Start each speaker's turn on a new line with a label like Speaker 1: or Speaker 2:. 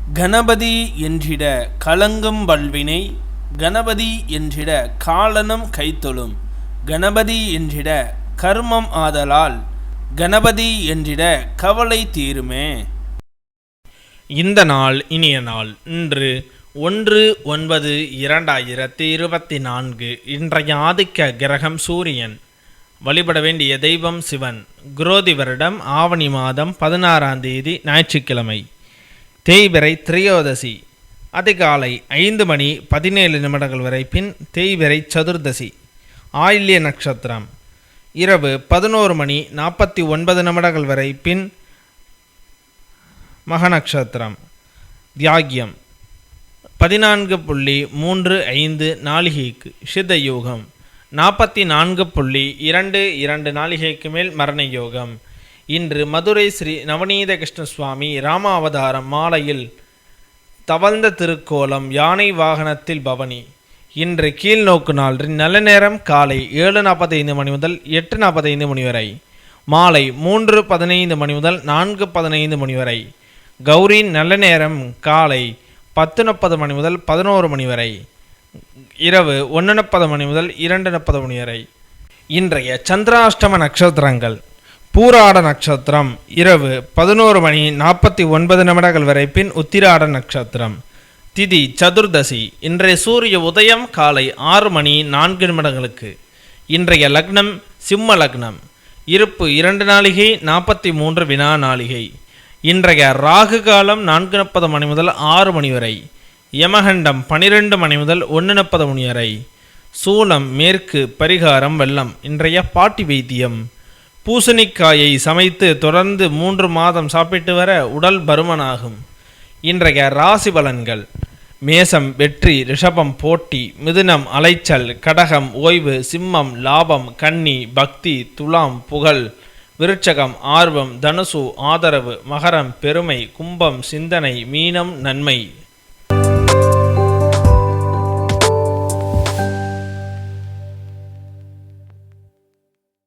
Speaker 1: கணபதி என்றிட கலங்கும் வல்வினை, கணபதி என்றிட காலனும் கைத்தொழும், கணபதி என்றிட கர்மம் ஆதலால், கணபதி என்றிட கவலை தீருமே.
Speaker 2: இந்த நாள் இனிய நாள். இன்று 1/9/2024. இன்றைய ஆதிக்க கிரகம் சூரியன். வழிபட வேண்டிய தெய்வம் சிவன். குரோதி வருடம் ஆவணி மாதம் 16ஆம் தேதி ஞாயிற்றுக்கிழமை. தேய்பிறை திரையோதசி. அதிகாலை 5:17 வரை பின் தேய்பிறை சதுர்தசி. ஆயில்ய நட்சத்திரம். இரவு 11:49 வரை பின் மக நட்சத்திரம். தியாகியம் 14:35 நாளிகைக்கு. சித்த யோகம் 44:22 நாளிகைக்கு மேல் மரண யோகம். இன்று மதுரை ஸ்ரீ நவநீத கிருஷ்ண சுவாமி ராம அவதாரம் மாலையில் தவழ்ந்த திருக்கோலம், யானை வாகனத்தில் பவனி. இன்று கீழ்நோக்கு நாள். நல்ல நேரம் காலை 7:45 முதல் 8:45 வரை, மாலை 3:15 முதல் 4:15 வரை. கௌரி நல்ல நேரம் காலை 10:30 முதல் 11 வரை, இரவு 1:30 முதல் 2:30 வரை. இன்றைய சந்திராஷ்டம நட்சத்திரங்கள். பூராட நட்சத்திரம் இரவு 11:49 வரை பின் உத்திராட நட்சத்திரம். திதி சதுர்தசி. இன்றைய சூரிய உதயம் காலை 6:04. இன்றைய லக்னம் சிம்ம லக்னம். இருப்பு 2 நாளிகை 43 வினா நாளிகை. இன்றைய ராகு காலம் 4:30 முதல் 6 வரை. யமகண்டம் 12 முதல் 1:30 வரை. சூலம் மேற்கு. பரிகாரம் வெள்ளம். இன்றைய பாட்டி வைத்தியம். பூசணிக்காயை சமைத்து தொடர்ந்து 3 மாதம் சாப்பிட்டு வர உடல் பருமனாகும். இன்றைய ராசி பலன்கள். மேசம் வெற்றி, ரிஷபம் போட்டி, மிதுனம் அலைச்சல், கடகம் ஓய்வு, சிம்மம் லாபம், கன்னி பக்தி, துலாம் புகழ், விருட்சகம் ஆர்வம், தனுசு ஆதரவு, மகரம் பெருமை, கும்பம் சிந்தனை, மீனம் நன்மை.